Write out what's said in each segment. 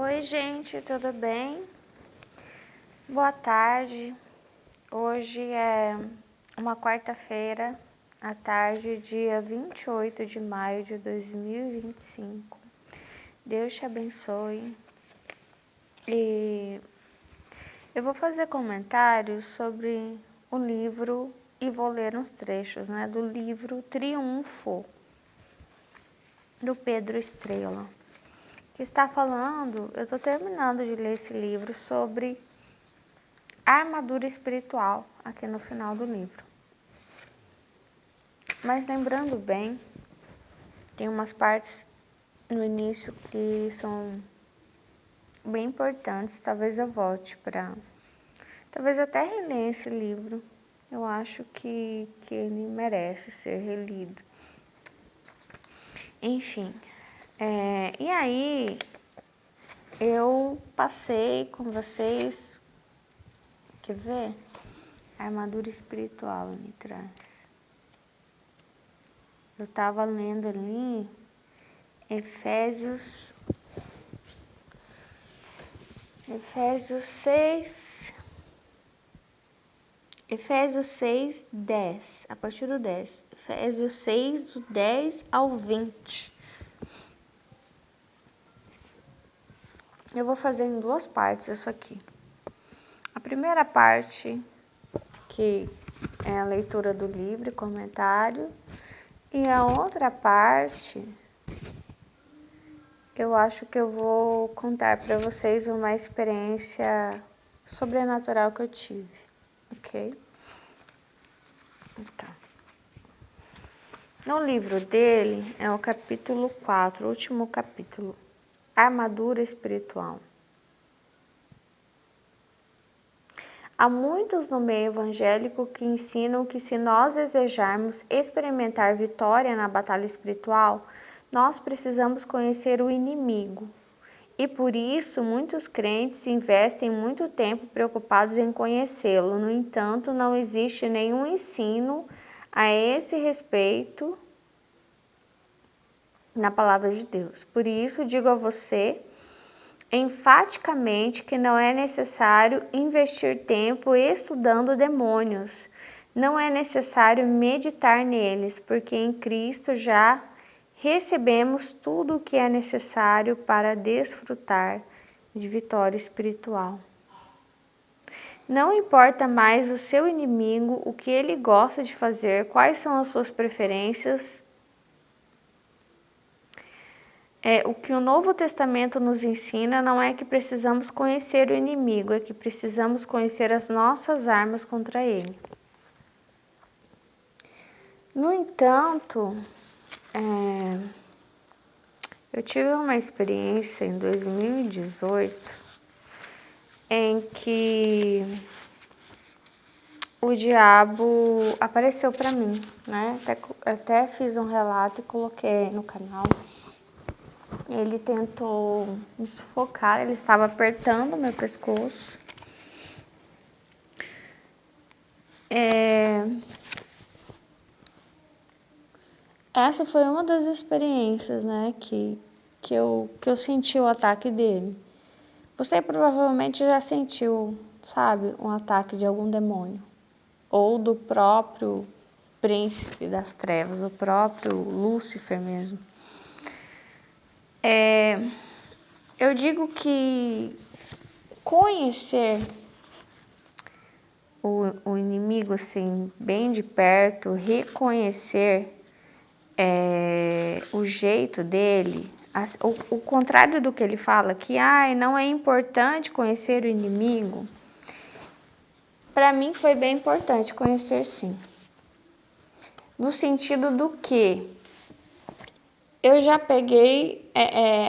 Oi, gente, tudo bem? Boa tarde. Hoje é uma quarta-feira, à tarde, dia 28 de maio de 2025. Deus te abençoe. E eu vou fazer comentários sobre o livro e vou ler uns trechos, do livro Triunfo, do Pedro Estrela. Que está falando, eu estou terminando de ler esse livro sobre a armadura espiritual, aqui no final do livro. Mas lembrando bem, tem umas partes no início que são bem importantes, talvez eu volte para... Talvez até reler esse livro, eu acho que ele merece ser relido. Enfim, e aí eu passei com vocês, quer ver? A armadura espiritual me traz. Eu estava lendo ali Efésios 6, 10, a partir do 10. Efésios 6, do 10 ao 20. Eu vou fazer em duas partes isso aqui. A primeira parte, que é a leitura do livro e comentário, e a outra parte, eu acho que eu vou contar para vocês uma experiência sobrenatural que eu tive, ok? Então, no livro dele é o capítulo 4, o último capítulo, Armadura Espiritual. Há muitos no meio evangélico que ensinam que se nós desejarmos experimentar vitória na batalha espiritual, nós precisamos conhecer o inimigo. E por isso, muitos crentes investem muito tempo preocupados em conhecê-lo. No entanto, não existe nenhum ensino a esse respeito na palavra de Deus. Por isso, digo a você enfaticamente que não é necessário investir tempo estudando demônios. Não é necessário meditar neles, porque em Cristo já recebemos tudo o que é necessário para desfrutar de vitória espiritual. Não importa mais o seu inimigo, o que ele gosta de fazer, quais são as suas preferências. O que o Novo Testamento nos ensina não é que precisamos conhecer o inimigo, é que precisamos conhecer as nossas armas contra ele. No entanto, eu tive uma experiência em 2018 em que o diabo apareceu para mim, Até fiz um relato e coloquei no canal. Ele tentou me sufocar, ele estava apertando meu pescoço. Essa foi uma das experiências, que eu senti o ataque dele. Você provavelmente já sentiu, um ataque de algum demônio. Ou do próprio príncipe das trevas, o próprio Lúcifer mesmo. Eu digo que conhecer o inimigo assim, bem de perto, reconhecer o jeito dele, o contrário do que ele fala, que não é importante conhecer o inimigo, para mim foi bem importante conhecer sim. No sentido do que eu já peguei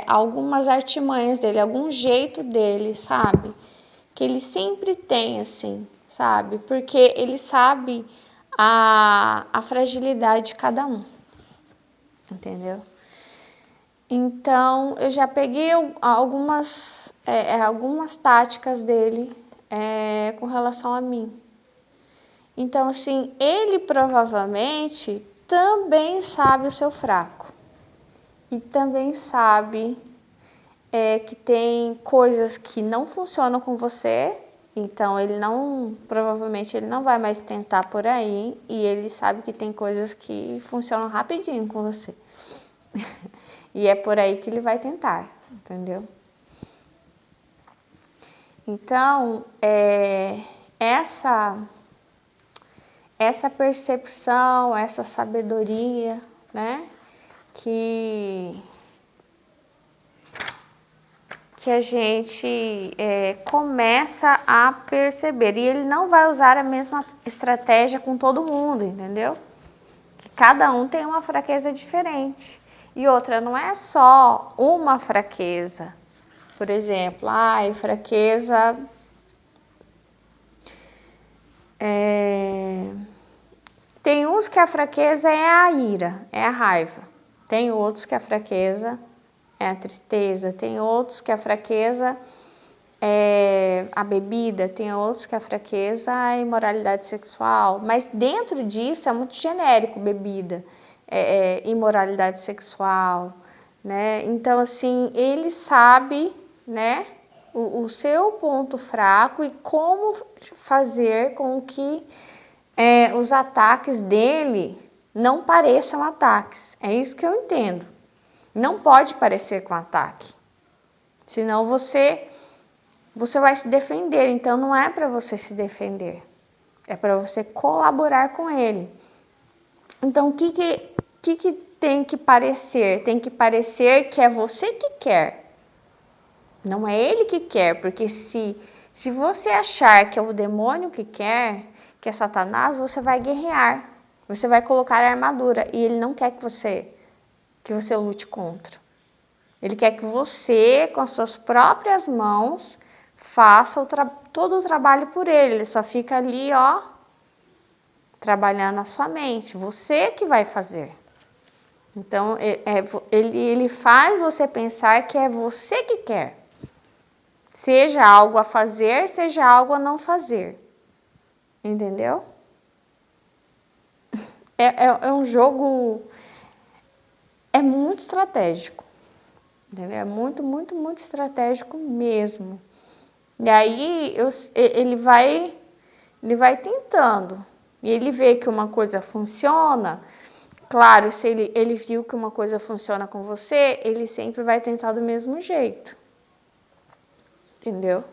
algumas artimanhas dele, algum jeito dele, que ele sempre tem assim, porque ele sabe a fragilidade de cada um, entendeu? Então eu já peguei algumas táticas dele com relação a mim. Então assim, ele provavelmente também sabe o seu fraco e também sabe que tem coisas que não funcionam com você, então provavelmente ele não vai mais tentar por aí, e ele sabe que tem coisas que funcionam rapidinho com você. E é por aí que ele vai tentar, entendeu? Então, essa percepção, essa sabedoria, né, que a gente começa a perceber. E ele não vai usar a mesma estratégia com todo mundo, entendeu? Que cada um tem uma fraqueza diferente. E outra, não é só uma fraqueza. Por exemplo, fraqueza... Tem uns que a fraqueza é a ira, é a raiva. Tem outros que a fraqueza é a tristeza. Tem outros que a fraqueza é a bebida. Tem outros que a fraqueza é a imoralidade sexual. Mas dentro disso é muito genérico, bebida, imoralidade sexual, né? Então, assim, ele sabe, né, o seu ponto fraco e como fazer com que os ataques dele não pareçam ataques. É isso que eu entendo. Não pode parecer com ataque. Senão você vai se defender. Então não é para você se defender. É para você colaborar com ele. Então o que tem que parecer? Tem que parecer que é você que quer. Não é ele que quer. Porque se você achar que é o demônio que quer, que é Satanás, você vai guerrear, você vai colocar a armadura, e ele não quer que você lute contra. Ele quer que você, com as suas próprias mãos, faça todo o trabalho por ele. Ele só fica ali, trabalhando a sua mente. Você que vai fazer. Então, ele faz você pensar que é você que quer. Seja algo a fazer, seja algo a não fazer. Entendeu? É um jogo... É muito estratégico. Entendeu? É muito, muito, muito estratégico mesmo. E aí ele vai tentando. E ele vê que uma coisa funciona. Claro, se ele viu que uma coisa funciona com você, ele sempre vai tentar do mesmo jeito. Entendeu?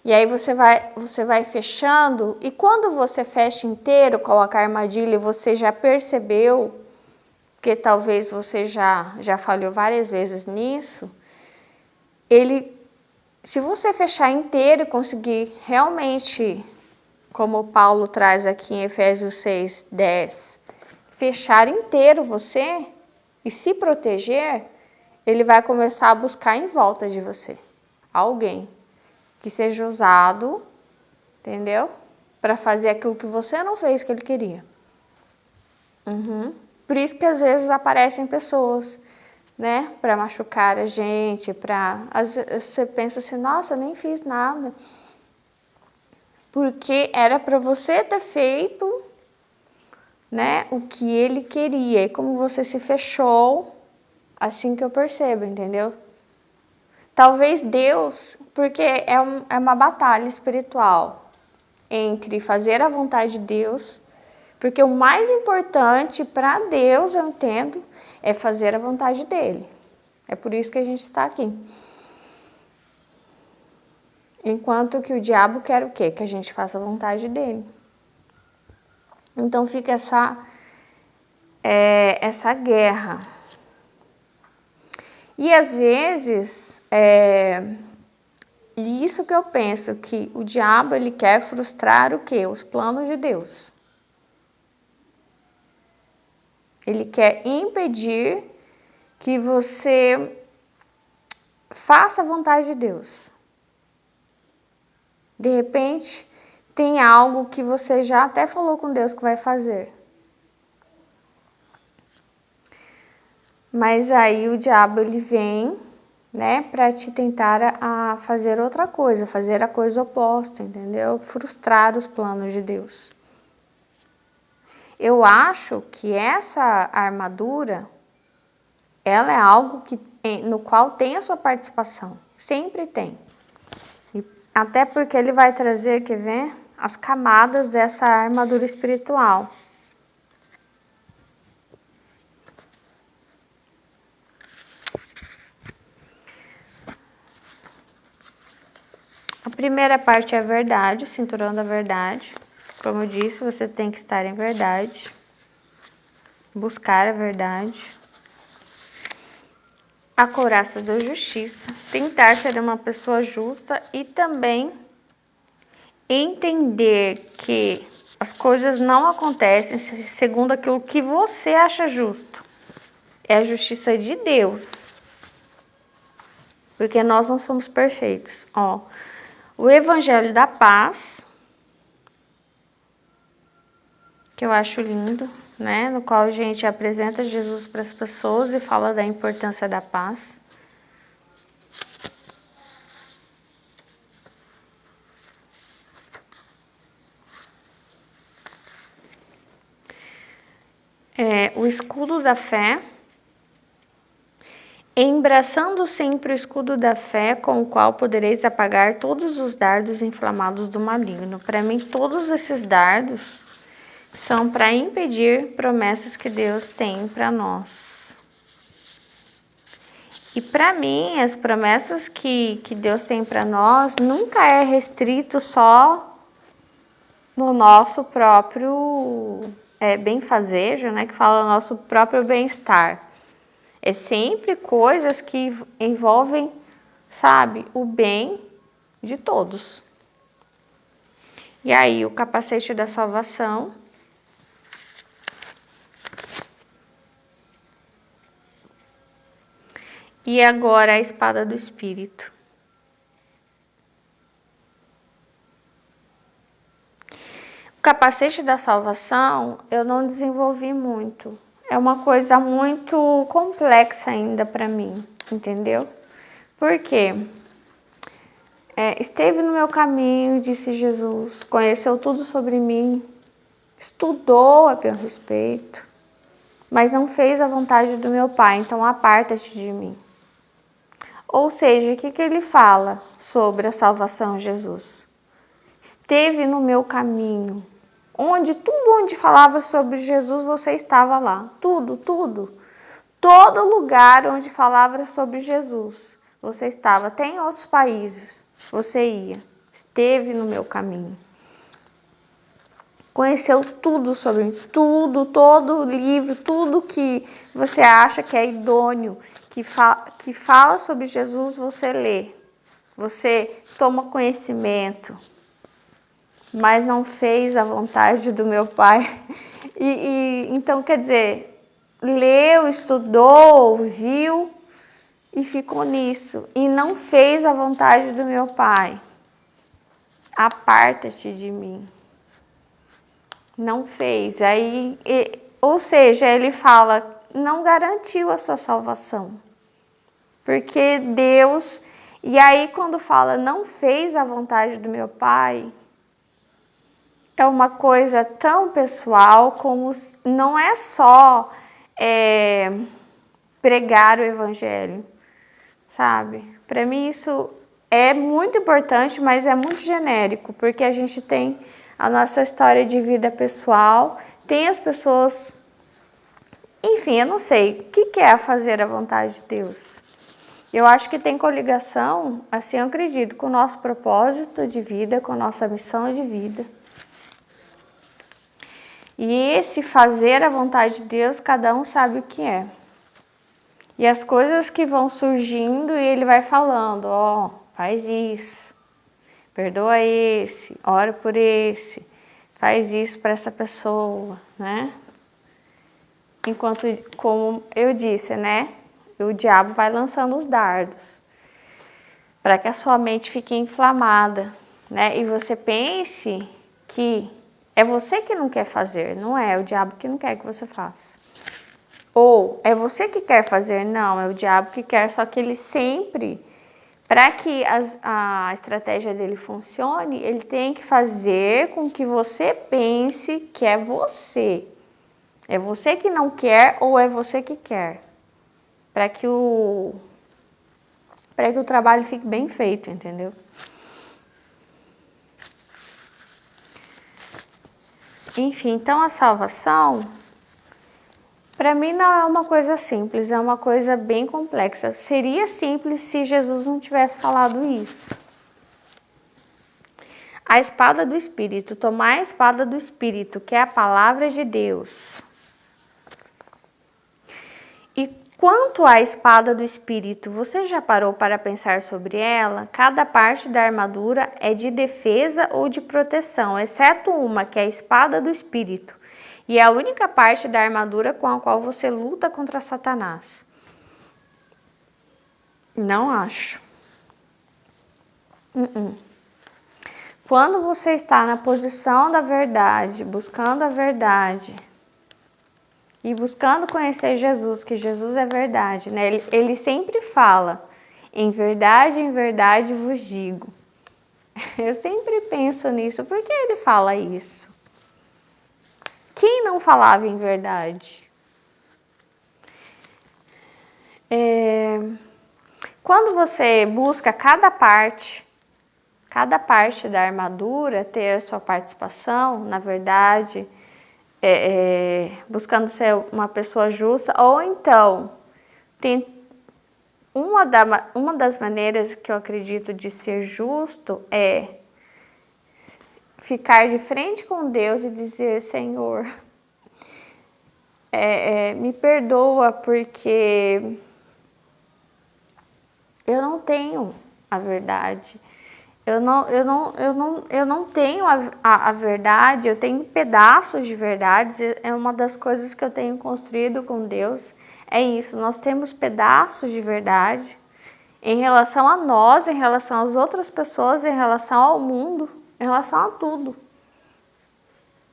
E aí você vai fechando, e quando você fecha inteiro, coloca a armadilha e você já percebeu, porque talvez você já falhou várias vezes nisso, se você fechar inteiro e conseguir realmente, como Paulo traz aqui em Efésios 6:10, fechar inteiro você e se proteger, ele vai começar a buscar em volta de você alguém que seja usado, entendeu? Para fazer aquilo que você não fez que ele queria. Por isso que às vezes aparecem pessoas, né, para machucar a gente, às vezes você pensa assim, nossa, eu nem fiz nada. Porque era para você ter feito, né, o que ele queria. E como você se fechou, assim que eu percebo, entendeu? Talvez Deus, porque é uma batalha espiritual entre fazer a vontade de Deus, porque o mais importante para Deus, eu entendo, é fazer a vontade dele. É por isso que a gente está aqui. Enquanto que o diabo quer o quê? Que a gente faça a vontade dele. Então fica essa guerra. E às vezes, isso que eu penso, que o diabo ele quer frustrar o quê? Os planos de Deus. Ele quer impedir que você faça a vontade de Deus. De repente, tem algo que você já até falou com Deus que vai fazer. Mas aí o diabo ele vem, né, para te tentar a fazer outra coisa, fazer a coisa oposta, entendeu? Frustrar os planos de Deus. Eu acho que essa armadura ela é algo no qual tem a sua participação, sempre tem. E até porque ele vai trazer, quer ver, as camadas dessa armadura espiritual. A primeira parte é a verdade, o cinturão da verdade. Como eu disse, você tem que estar em verdade, buscar a verdade. A couraça da justiça, tentar ser uma pessoa justa e também entender que as coisas não acontecem segundo aquilo que você acha justo. É a justiça de Deus. Porque nós não somos perfeitos. Ó, o Evangelho da Paz, que eu acho lindo, né? No qual a gente apresenta Jesus para as pessoas e fala da importância da paz. O escudo da fé, embraçando sempre o escudo da fé, com o qual podereis apagar todos os dardos inflamados do maligno. Para mim, todos esses dardos são para impedir promessas que Deus tem para nós. E para mim, as promessas que Deus tem para nós nunca é restrito só no nosso próprio benfazejo, né? Que fala nosso próprio bem-estar. É sempre coisas que envolvem, sabe, o bem de todos. E aí, o capacete da salvação. E agora a espada do Espírito. O capacete da salvação eu não desenvolvi muito. É uma coisa muito complexa ainda para mim, entendeu? Por quê? Esteve no meu caminho, disse Jesus, conheceu tudo sobre mim, estudou a meu respeito, mas não fez a vontade do meu Pai, então aparta-te de mim. Ou seja, o que ele fala sobre a salvação, Jesus? Esteve no meu caminho, tudo onde falava sobre Jesus, você estava lá, tudo. Todo lugar onde falava sobre Jesus, você estava, até em outros países, você ia, esteve no meu caminho. Conheceu tudo sobre mim, todo livro, tudo que você acha que é idôneo, que fala sobre Jesus, você lê, você toma conhecimento, mas não fez a vontade do meu Pai. Então, quer dizer, leu, estudou, viu e ficou nisso, e não fez a vontade do meu Pai. Aparta-te de mim. Não fez. Ou seja, ele fala, não garantiu a sua salvação. Porque Deus... E aí, quando fala, não fez a vontade do meu Pai, é uma coisa tão pessoal, como não é só pregar o Evangelho, sabe? Para mim isso é muito importante, mas é muito genérico, porque a gente tem a nossa história de vida pessoal, tem as pessoas... Enfim, eu não sei, o que é fazer a vontade de Deus? Eu acho que tem coligação, assim eu acredito, com o nosso propósito de vida, com a nossa missão de vida. E esse fazer a vontade de Deus, cada um sabe o que é. E as coisas que vão surgindo e ele vai falando, faz isso, perdoa esse, ora por esse, faz isso para essa pessoa, né? Enquanto, como eu disse, né? O diabo vai lançando os dardos para que a sua mente fique inflamada, né? E você pense que é você que não quer fazer, não é o diabo que não quer que você faça. Ou é você que quer fazer, não, é o diabo que quer, só que ele sempre, para que a estratégia dele funcione, ele tem que fazer com que você pense que é você. É você que não quer ou é você que quer. para que o trabalho fique bem feito, entendeu? Enfim, então a salvação, para mim, não é uma coisa simples, é uma coisa bem complexa. Seria simples se Jesus não tivesse falado isso. A espada do Espírito, tomar a espada do Espírito, que é a palavra de Deus. E quanto à espada do Espírito, você já parou para pensar sobre ela? Cada parte da armadura é de defesa ou de proteção, exceto uma, que é a espada do Espírito. E é a única parte da armadura com a qual você luta contra Satanás. Não acho. Quando você está na posição da verdade, buscando a verdade e buscando conhecer Jesus, que Jesus é verdade, né? Ele sempre fala, em verdade vos digo. Eu sempre penso nisso, por que ele fala isso? Quem não falava em verdade? Quando você busca cada parte da armadura ter a sua participação, na verdade, buscando ser uma pessoa justa, ou então tem uma das maneiras que eu acredito de ser justo é ficar de frente com Deus e dizer: Senhor, me perdoa porque eu não tenho a verdade. Eu não tenho a verdade, eu tenho pedaços de verdades, é uma das coisas que eu tenho construído com Deus, é isso, nós temos pedaços de verdade em relação a nós, em relação às outras pessoas, em relação ao mundo, em relação a tudo.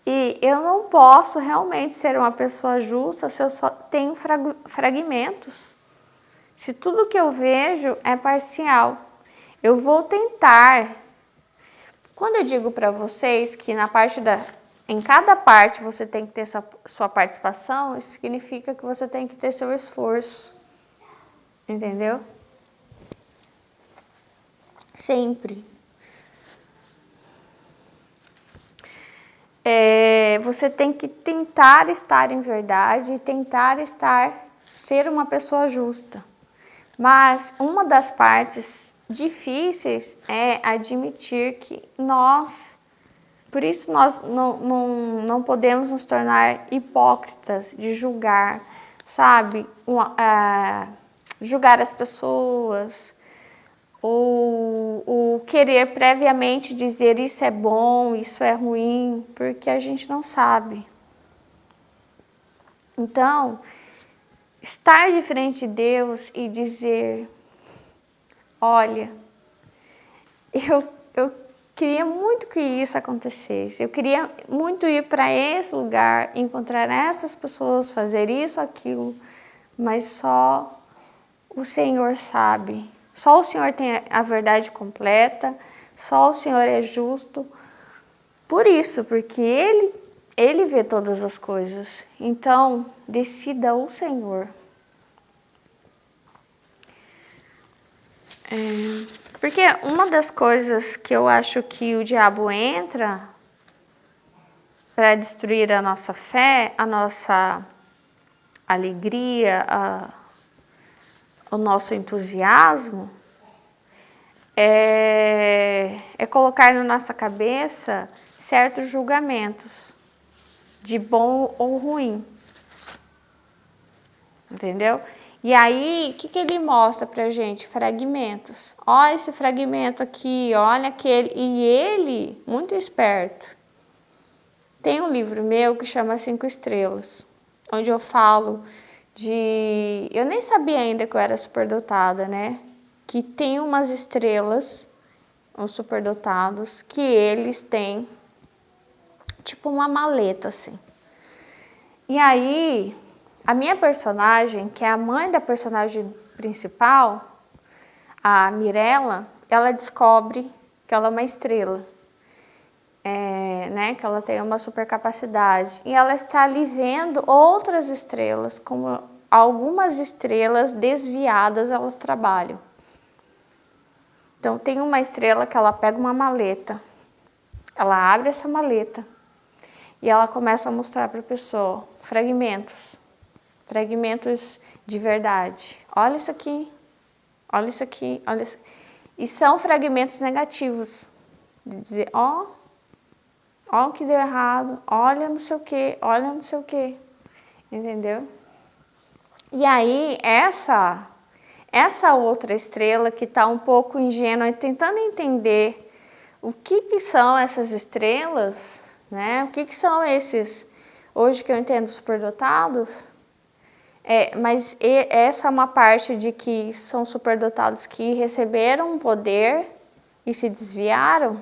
E eu não posso realmente ser uma pessoa justa se eu só tenho fragmentos, se tudo que eu vejo é parcial. Eu vou tentar. Quando eu digo para vocês que em cada parte você tem que ter sua participação, isso significa que você tem que ter seu esforço. Entendeu? Sempre. Você tem que tentar estar em verdade e tentar ser uma pessoa justa. Mas uma das partes difíceis é admitir que por isso nós não podemos nos tornar hipócritas de julgar, sabe? Julgar as pessoas, ou querer previamente dizer isso é bom, isso é ruim, porque a gente não sabe. Então, estar de frente de Deus e dizer: olha, eu queria muito que isso acontecesse, eu queria muito ir para esse lugar, encontrar essas pessoas, fazer isso, aquilo, mas só o Senhor sabe, só o Senhor tem a verdade completa, só o Senhor é justo, por isso, porque Ele vê todas as coisas, então decida o Senhor. Porque uma das coisas que eu acho que o diabo entra para destruir a nossa fé, a nossa alegria, o nosso entusiasmo, é colocar na nossa cabeça certos julgamentos, de bom ou ruim. Entendeu? E aí, o que ele mostra pra gente? Fragmentos. Olha esse fragmento aqui, olha aquele. E ele, muito esperto, tem um livro meu que chama 5 Estrelas, onde eu falo de... Eu nem sabia ainda que eu era superdotada, né? Que tem umas estrelas, uns superdotados, que eles têm tipo uma maleta, assim. E aí, a minha personagem, que é a mãe da personagem principal, a Mirella, ela descobre que ela é uma estrela. Né, que ela tem uma super capacidade. E ela está ali vendo outras estrelas, como algumas estrelas desviadas elas trabalham. Então tem uma estrela que ela pega uma maleta, ela abre essa maleta e ela começa a mostrar para a pessoa fragmentos de verdade. Olha isso aqui, olha isso aqui, olha isso. E são fragmentos negativos, de dizer, ó o que deu errado, olha não sei o que, olha não sei o que, entendeu? E aí essa outra estrela que está um pouco ingênua e tentando entender o que são essas estrelas, né? O que são esses, hoje que eu entendo, superdotados, mas essa é uma parte de que são superdotados que receberam um poder e se desviaram,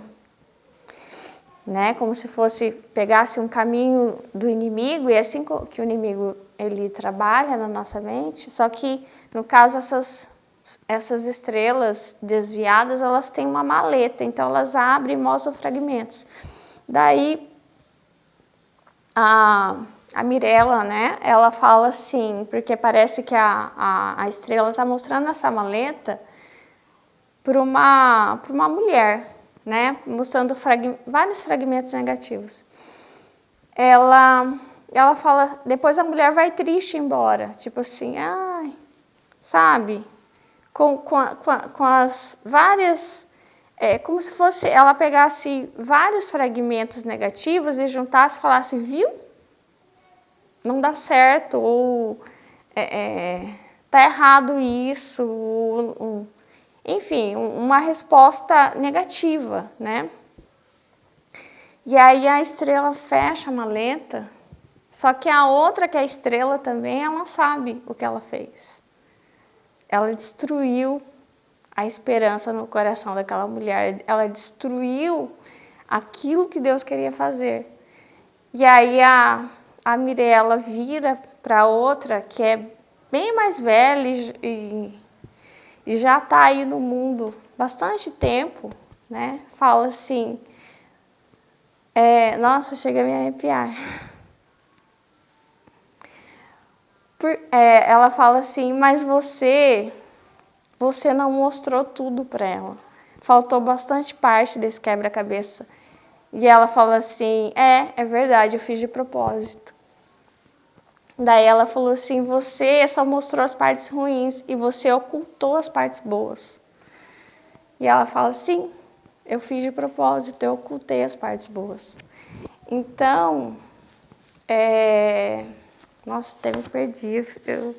né? Como se pegasse um caminho do inimigo, e é assim que o inimigo ele trabalha na nossa mente, só que no caso essas estrelas desviadas, elas têm uma maleta, então elas abrem e mostram fragmentos. Daí a Mirella, né, ela fala assim, porque parece que a estrela está mostrando essa maleta para uma mulher, né, mostrando vários fragmentos negativos. Ela fala, depois a mulher vai triste embora, tipo assim, ai, sabe, com as várias, como se fosse, ela pegasse vários fragmentos negativos e juntasse e falasse, viu? Não dá certo, ou tá errado isso, enfim, uma resposta negativa, né? E aí a estrela fecha a maleta, só que a outra, que é a estrela também, ela sabe o que ela fez. Ela destruiu a esperança no coração daquela mulher, ela destruiu aquilo que Deus queria fazer. E aí a Mirella vira para outra, que é bem mais velha e já está aí no mundo bastante tempo, né? Fala assim, nossa, chega a me arrepiar. Ela fala assim, mas você não mostrou tudo para ela. Faltou bastante parte desse quebra-cabeça. E ela fala assim, é verdade, eu fiz de propósito. Daí ela falou assim, você só mostrou as partes ruins e você ocultou as partes boas. E ela fala, sim, eu fiz de propósito, eu ocultei as partes boas. Então, nossa, até me perdi, eu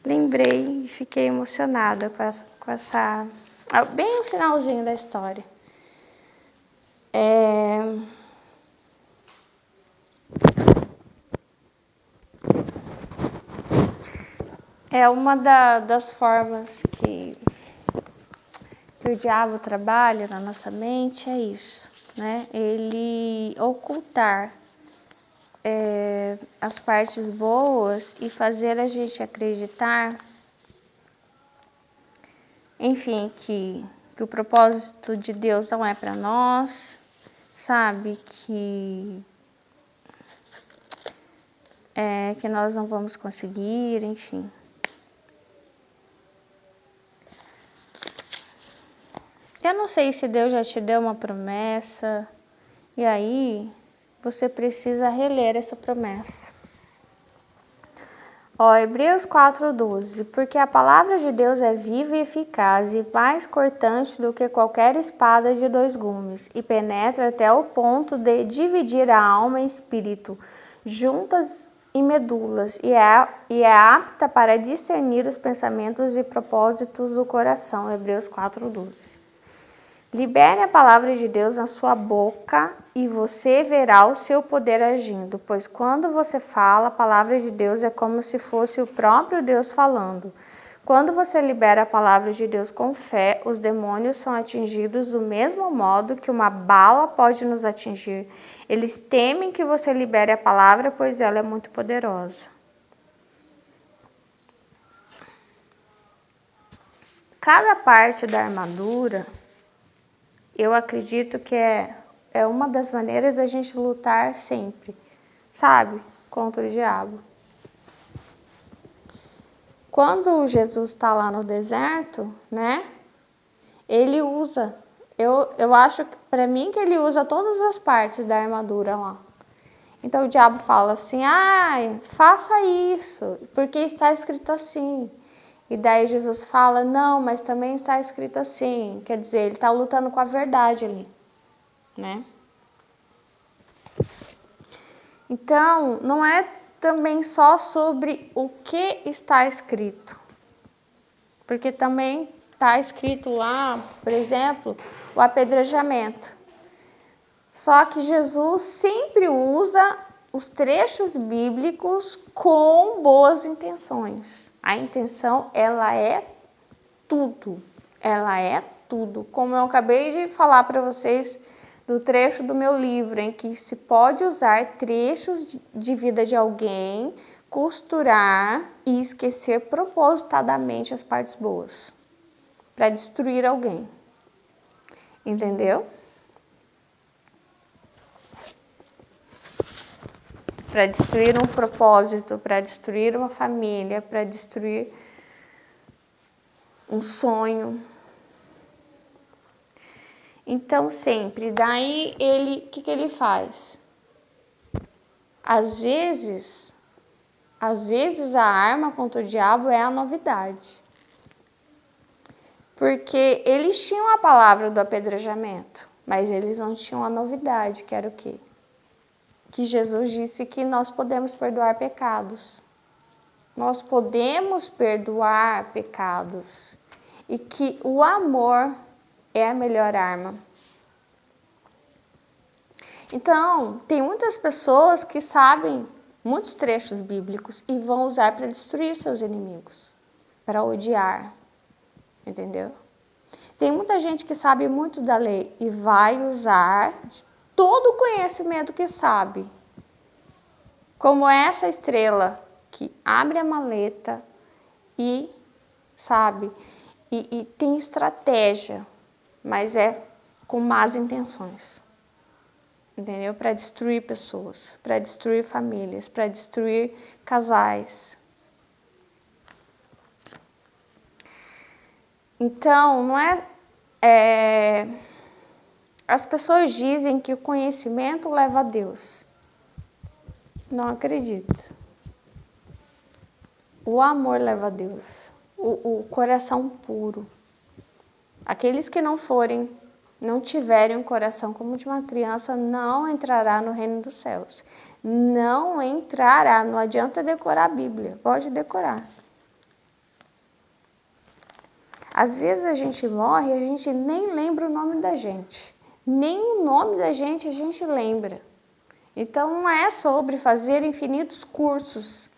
lembrei e fiquei emocionada com essa bem no finalzinho da história. É uma das formas que o diabo trabalha na nossa mente, é isso, né? Ele ocultar as partes boas e fazer a gente acreditar, enfim, que o propósito de Deus não é para nós, sabe? Que nós não vamos conseguir, enfim. Eu não sei se Deus já te deu uma promessa, e aí você precisa reler essa promessa. Hebreus 4:12, porque a palavra de Deus é viva e eficaz e mais cortante do que qualquer espada de 2 gumes, e penetra até o ponto de dividir a alma e espírito, juntas e medulas, e é apta para discernir os pensamentos e propósitos do coração. Hebreus 4:12. Libere a palavra de Deus na sua boca e você verá o seu poder agindo, pois quando você fala, a palavra de Deus é como se fosse o próprio Deus falando. Quando você libera a palavra de Deus com fé, os demônios são atingidos do mesmo modo que uma bala pode nos atingir. Eles temem que você libere a palavra, pois ela é muito poderosa. Cada parte da armadura, eu acredito que é uma das maneiras da gente lutar sempre, sabe? Contra o diabo. Quando Jesus está lá no deserto, né? Ele usa, eu acho, para mim, que ele usa todas as partes da armadura lá. Então o diabo fala assim, faça isso, porque está escrito assim. E daí Jesus fala, não, mas também está escrito assim. Quer dizer, ele está lutando com a verdade ali, né? Então, não é também só sobre o que está escrito. Porque também está escrito lá, por exemplo, o apedrejamento. Só que Jesus sempre usa os trechos bíblicos com boas intenções. A intenção, ela é tudo. Ela é tudo. Como eu acabei de falar para vocês do trecho do meu livro, em que se pode usar trechos de vida de alguém, costurar e esquecer propositadamente as partes boas, para destruir alguém. Entendeu? Para destruir um propósito, para destruir uma família, para destruir um sonho. Então, sempre, daí o que ele faz? Às vezes a arma contra o diabo é a novidade. Porque eles tinham a palavra do apedrejamento, mas eles não tinham a novidade, que era o quê? Que Jesus disse que nós podemos perdoar pecados. Nós podemos perdoar pecados. E que o amor é a melhor arma. Então, tem muitas pessoas que sabem muitos trechos bíblicos e vão usar para destruir seus inimigos, para odiar, entendeu? Tem muita gente que sabe muito da lei e vai usar todo o conhecimento que sabe, como essa estrela que abre a maleta e sabe, e tem estratégia, mas é com más intenções. Entendeu? Para destruir pessoas, para destruir famílias, para destruir casais. Então, não é... As pessoas dizem que o conhecimento leva a Deus. Não acredito. O amor leva a Deus. O coração puro. Aqueles que não tiverem um coração como de uma criança, não entrará no reino dos céus. Não entrará. Não adianta decorar a Bíblia. Pode decorar. Às vezes a gente morre e a gente nem lembra o nome da gente. Nem o nome da gente a gente lembra. Então não é sobre fazer infinitos cursos.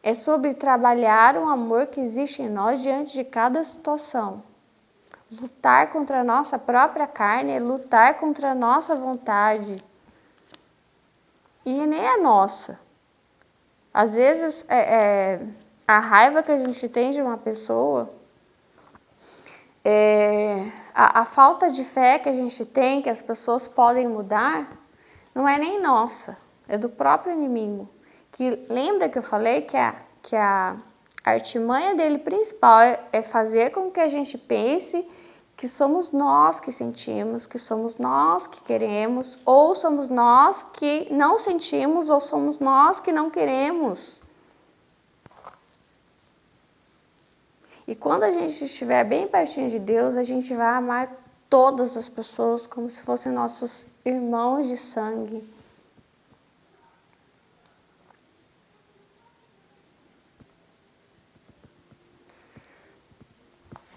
É sobre trabalhar o amor que existe em nós diante de cada situação. Lutar contra a nossa própria carne, lutar contra a nossa vontade. E nem a nossa. Às vezes, a raiva que a gente tem de uma pessoa, a falta de fé que a gente tem, que as pessoas podem mudar, não é nem nossa, é do próprio inimigo. Que lembra que eu falei que a artimanha dele principal é fazer com que a gente pense que somos nós que sentimos, que somos nós que queremos, ou somos nós que não sentimos, ou somos nós que não queremos. E quando a gente estiver bem pertinho de Deus, a gente vai amar todas as pessoas como se fossem nossos irmãos de sangue.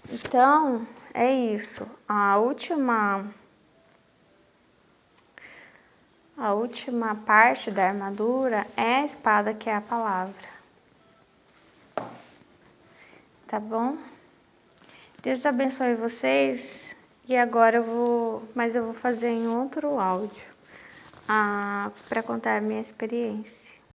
Então, é isso. A última parte da armadura é a espada, que é a palavra. Tá bom? Deus abençoe vocês. E agora eu vou fazer em outro áudio para contar a minha experiência.